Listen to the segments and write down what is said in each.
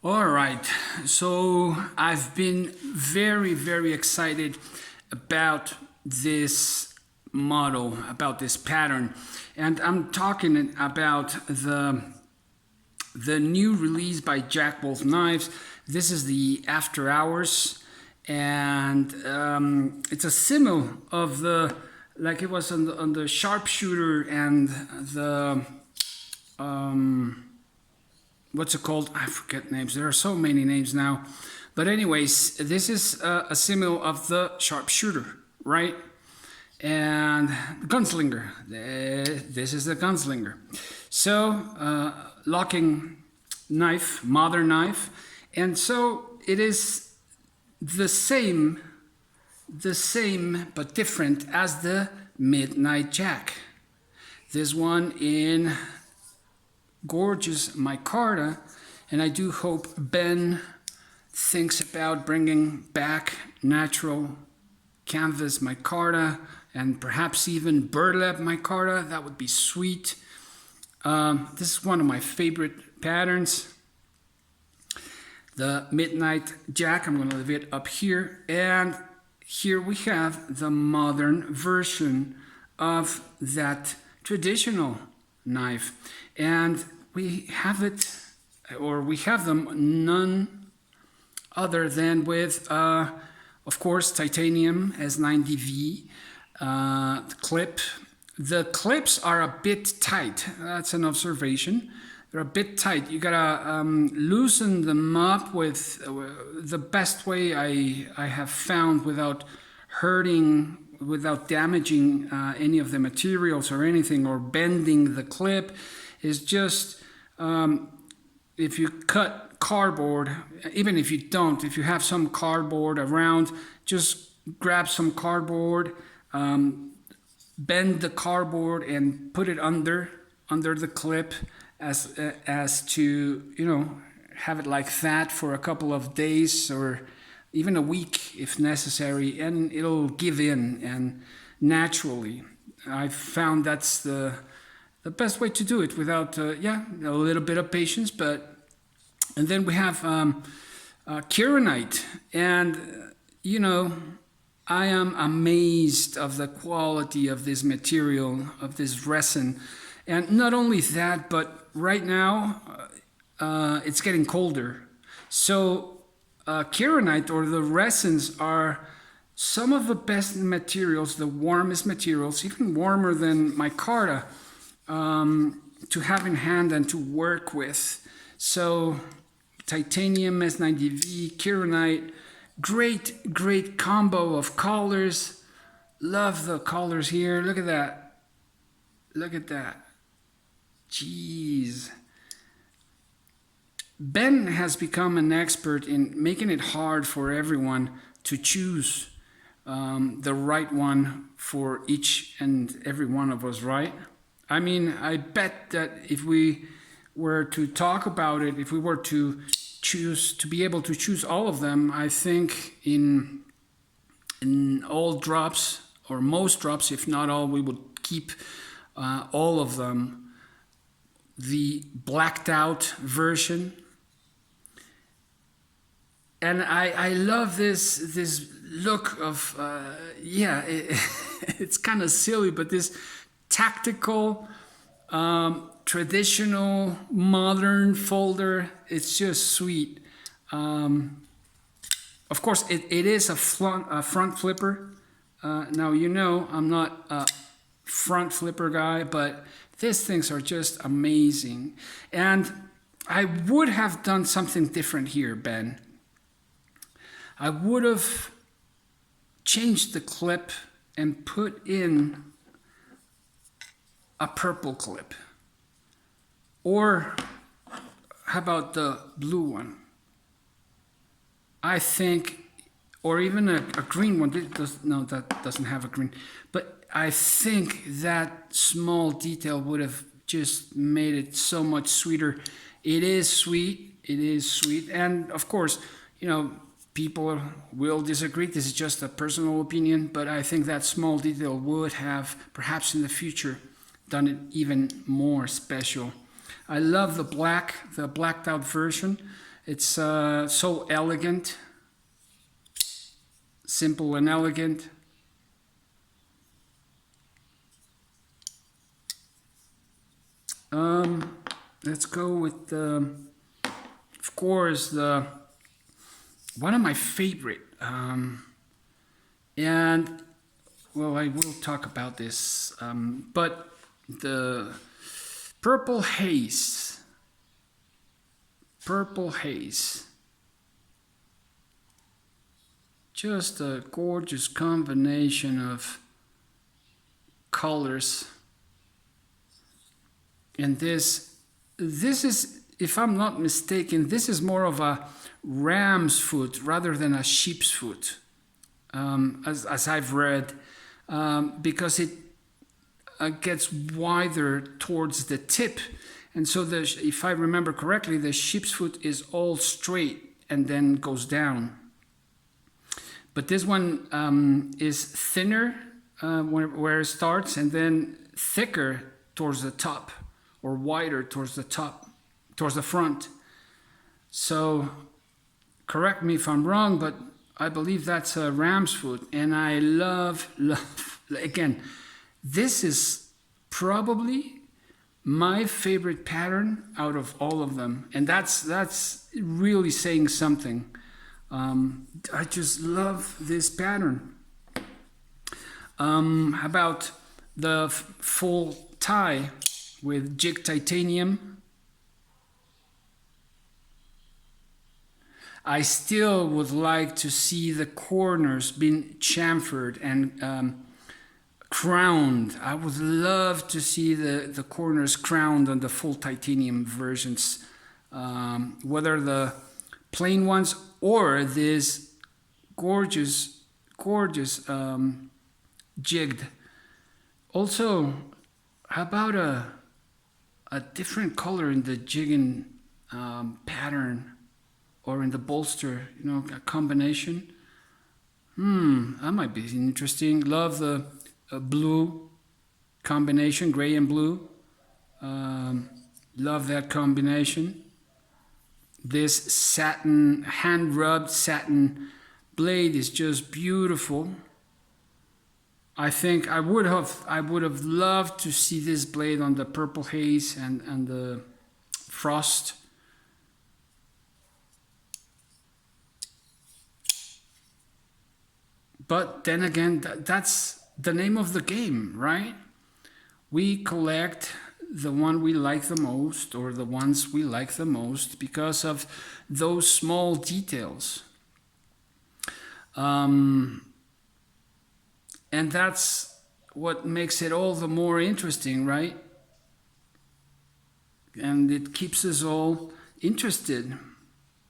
All right, so I've been very excited about this model, about this pattern, and I'm talking about the new release by Jack Wolf Knives. This is the After Hours, and it's a simile of the, like it was on the sharpshooter and the what's it called? I forget names. There are so many names now. But anyways, this is a simile of the sharpshooter, right? And the gunslinger. This is the gunslinger. So, locking knife, modern knife. And so it is the same but different as the Midnight Jack. This one in gorgeous micarta, and I do hope Ben thinks about bringing back natural canvas micarta and perhaps even burlap micarta. That would be sweet. This is one of my favorite patterns. The Midnight Jack, I'm going to leave it up here, and here we have the modern version of that traditional knife, and we have it, or we have them none other than with of course titanium S90V clip. The clips are a bit tight. That's an observation. They're a bit tight. You gotta loosen them up with the best way I have found without hurting, without damaging any of the materials or anything, or bending the clip, is just if you cut cardboard, even if you don't, if you have some cardboard around, just grab some cardboard, bend the cardboard and put it under the clip as to, you know, have it like that for a couple of days or even a week if necessary, and it'll give in, and naturally I've found that's the best way to do it without a little bit of patience. And then we have Kieranite, and you know, I am amazed of the quality of this material, of this resin. And not only that, but right now it's getting colder, so Kieranite, or the resins, are some of the best materials, the warmest materials, even warmer than micarta, to have in hand and to work with. So titanium S90V, Kieranite, great combo of colors. Love the colors here. Look at that. Look at that. Jeez. Ben has become an expert in making it hard for everyone to choose the right one for each and every one of us, right? I mean, I bet that if we were to talk about it, if we were to choose, to be able to choose all of them, I think in all drops, or most drops, if not all, we would keep all of them. The blacked out version. And I love this look of, it's kind of silly, but this tactical, traditional, modern folder, it's just sweet. Of course, it is a front flipper. Now, you know, I'm not a front flipper guy, but these things are just amazing. And I would have done something different here, Ben. I would have changed the clip and put in a purple clip. Or how about the blue one? I think, or even a green one. No, that doesn't have a green. But I think that small detail would have just made it so much sweeter. It is sweet. It is sweet. And of course, you know, people will disagree. This is just a personal opinion, but I think that small detail would have, perhaps in the future, done it even more special. I love the blacked out version, It's so elegant, simple and elegant. Let's go with of course, one of my favorite, and well, I will talk about this, but the Purple Haze. Purple Haze. Just a gorgeous combination of colors. And this is, if I'm not mistaken, this is more of a ram's foot rather than a sheep's foot, as I've read, because it gets wider towards the tip. And so, if I remember correctly, the sheep's foot is all straight and then goes down. But this one is thinner where it starts, and then thicker towards the top, or wider towards the top, towards the front. So correct me if I'm wrong, but I believe that's a ram's foot. And I love, again, this is probably my favorite pattern out of all of them. And that's really saying something. I just love this pattern. How about the full tie with jig titanium? I still would like to see the corners being chamfered and crowned. I would love to see the corners crowned on the full titanium versions, whether the plain ones or this gorgeous jigged. Also, how about a different color in the jigging pattern, or in the bolster, you know, a combination? That might be interesting. Love the blue combination, gray and blue. Love that combination. This satin, hand-rubbed satin blade is just beautiful. I think I would have loved to see this blade on the Purple Haze and the Frost. But then again, that's the name of the game, right? We collect the one we like the most, or the ones we like the most, because of those small details. And that's what makes it all the more interesting, right? And it keeps us all interested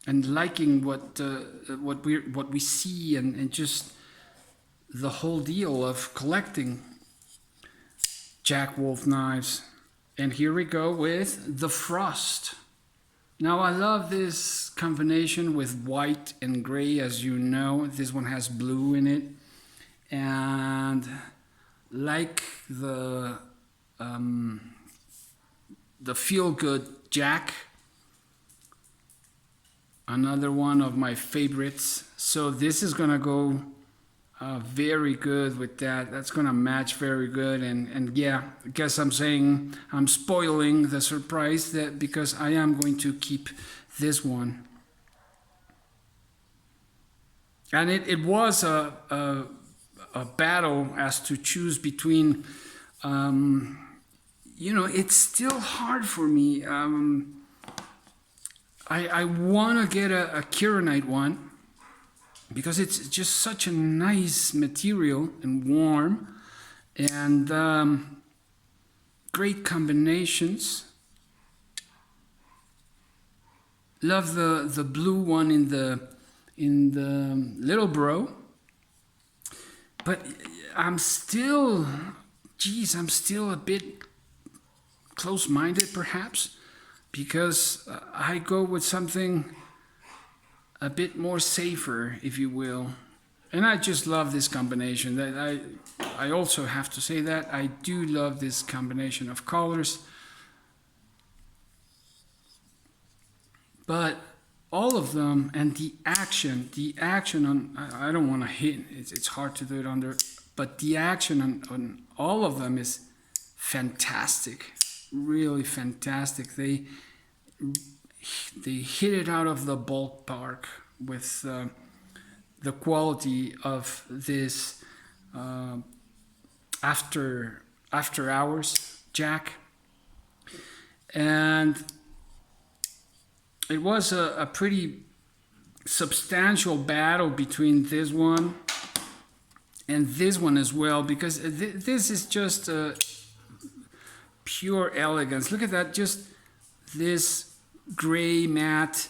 and liking what we see, and just the whole deal of collecting Jack Wolf knives. And here we go with the Frost. Now I love this combination with white and gray, as you know. This one has blue in it. And like the Feel Good Jack, another one of my favorites. So this is gonna go very good with that. That's gonna match very good. And yeah, I guess I'm saying I'm spoiling the surprise, that because I am going to keep this one. And it was a battle as to choose between, you know, it's still hard for me. I want to get a Kieranite one, because it's just such a nice material and warm, and great combinations. Love the blue one in the Little Bro. But I'm still a bit close-minded, perhaps, because I go with something a bit more safer, if you will. And I just love this combination. That I also have to say that I do love this combination of colors. But all all of them, and the action on, I don't want to hit, it's hard to do it under, but the action on all of them is fantastic, really fantastic. They hit it out of the ballpark with the quality of this after hours jack. And it was a pretty substantial battle between this one and this one as well, because this is just pure elegance. Look at that, just this gray matte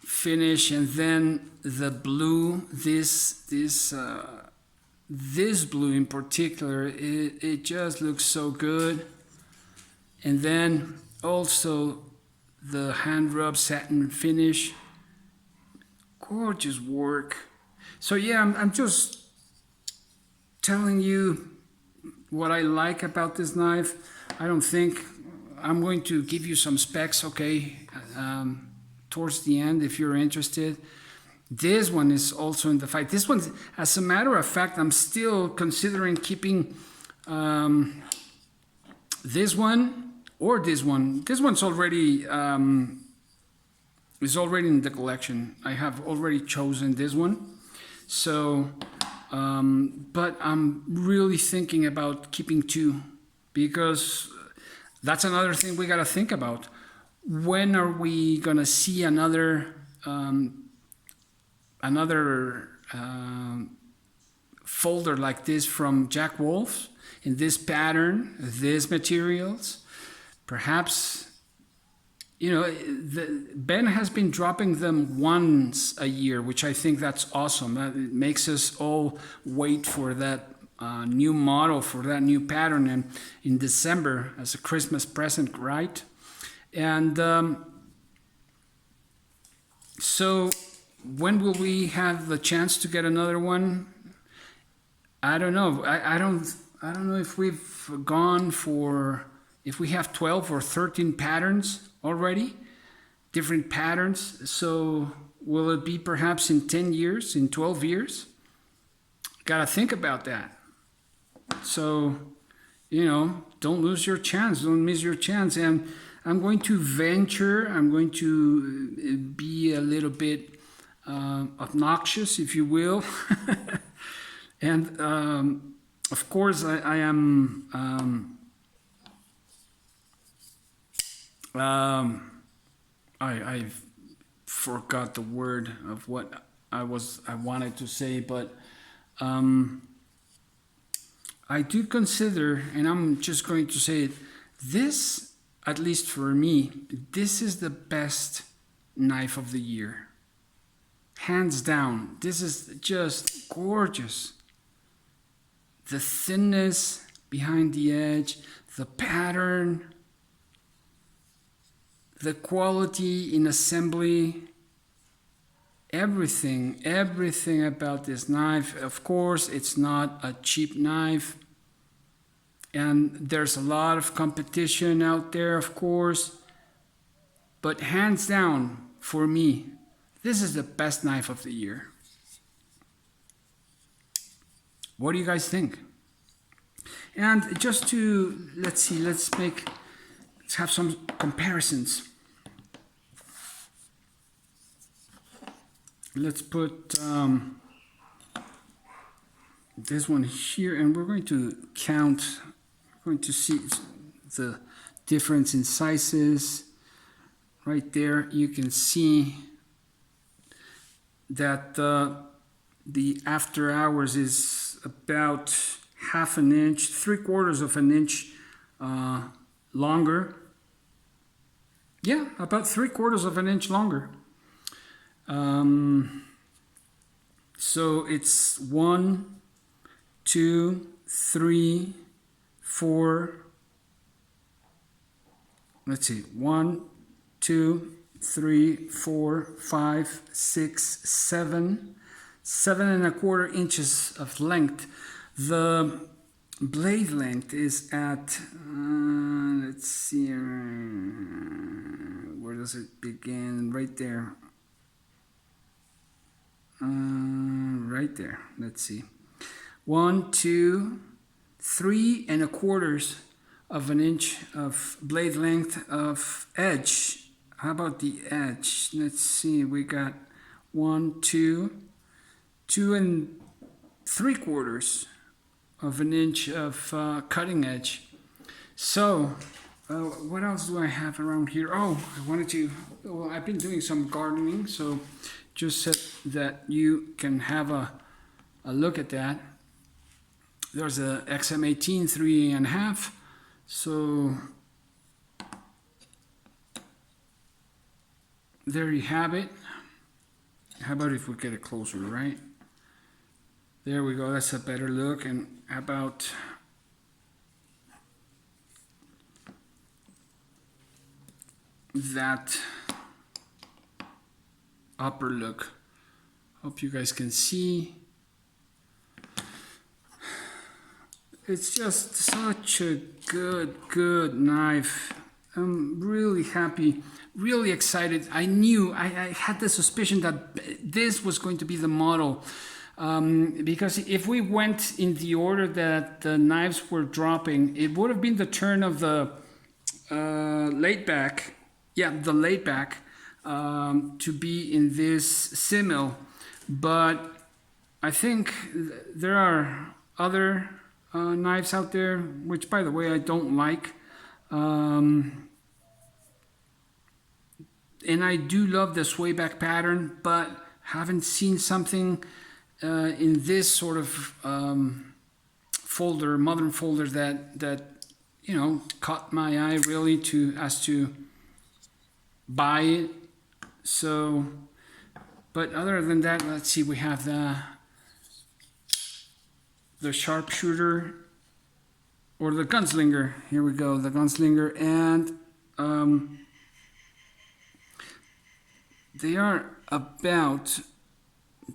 finish, and then the blue, this blue in particular, it just looks so good. And then also the hand rub satin finish, gorgeous work. So yeah, I'm just telling you what I like about this knife. I don't think I'm going to give you some specs, okay, towards the end if you're interested. This one is also in the fight. This one, as a matter of fact, I'm still considering keeping this one or this one. This one's already is already in the collection. I have already chosen this one. So, but I'm really thinking about keeping two, because that's another thing we got to think about. When are we gonna see another folder like this from Jack Wolf in this pattern, these materials? Perhaps, you know, Ben has been dropping them once a year, which I think that's awesome. It makes us all wait for that new model, for that new pattern, and in December as a Christmas present, right? And so when will we have the chance to get another one? I don't know. I don't know if we've gone for, if we have 12 or 13 patterns already, different patterns. So will it be perhaps in 10 years, in 12 years? Gotta think about that. So, you know, don't lose your chance, don't miss your chance. And I'm going to venture, I'm going to be a little bit obnoxious, if you will. And of course, I am I forgot the word of what I wanted to say, but I do consider, and I'm just going to say it, this, at least for me, this is the best knife of the year. Hands down, this is just gorgeous. The thinness behind the edge, the pattern, the quality in assembly, everything about this knife. Of course, it's not a cheap knife, and there's a lot of competition out there, of course, but hands down, for me, this is the best knife of the year. What do you guys think? And just to, let's have some comparisons. Let's put this one here, and we're going to count, we're going to see the difference in sizes. Right there, you can see that the after hours is about half an inch, 3/4 of an inch longer. Yeah, about 3/4 of an inch longer. So it's 1, 2, 3, 4. Let's see, 1, 2, 3, 4, 5, 6, 7. 7 1/4 inches of length. The blade length is at, let's see, where does it begin? Right there. Right there. Let's see. 1, 2, 3 1/4 of an inch of blade length of edge. How about the edge? Let's see. We got 1, 2, 2 3/4 of an inch of cutting edge. So, what else do I have around here? Oh, I wanted to. Well, I've been doing some gardening, so just so that you can have a look at that. There's a XM18 3.5. So there you have it. How about if we get it closer, right? There we go. That's a better look. And how about that upper look? Hope you guys can see. It's just such a good knife. I'm really happy, really excited. I knew, I had the suspicion that this was going to be the model. Because if we went in the order that the knives were dropping, it would have been the turn of the laid back, the laid back, to be in this simil. But I think there are other knives out there, which by the way I don't like, and I do love the sway back pattern, but haven't seen something in this sort of folder, modern folder, that you know, caught my eye really as to buy it. So, but other than that, let's see, we have the sharpshooter, or the gunslinger. Here we go, the gunslinger, and they are about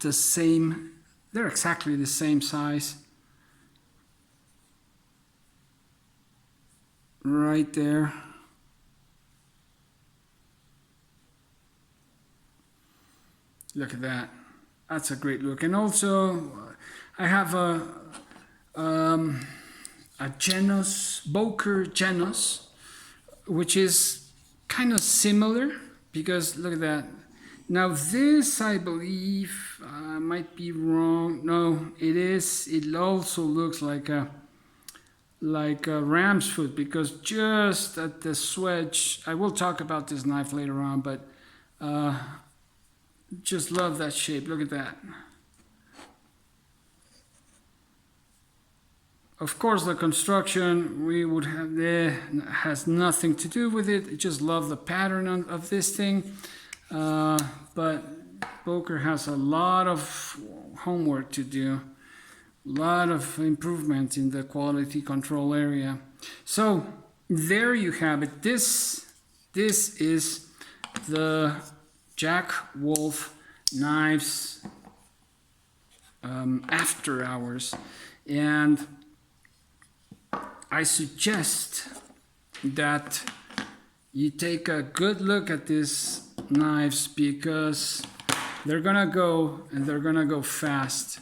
the same. They're exactly the same size. Right there. Look at that. That's a great look. And also, I have a Genos, Boker Genos, which is kind of similar, because look at that. Now this, I believe, might be wrong. No, it is. It also looks like a ram's foot, because just at the swedge, I will talk about this knife later on, but just love that shape. Look at that. Of course, the construction we would have there has nothing to do with it. I just love the pattern of this thing. But Boker has a lot of homework to do, a lot of improvement in the quality control area. So there you have it. This is the Jack Wolf knives after hours, and I suggest that you take a good look at these knives, because they're gonna go, and they're gonna go fast,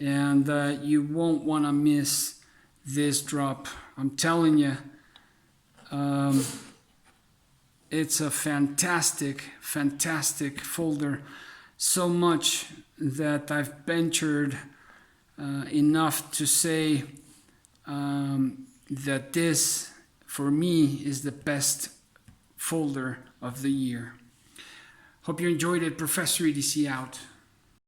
and you won't want to miss this drop. I'm telling you, it's a fantastic folder, so much that I've ventured enough to say that this, for me, is the best folder of the year. Hope you enjoyed it. Professor EDC out.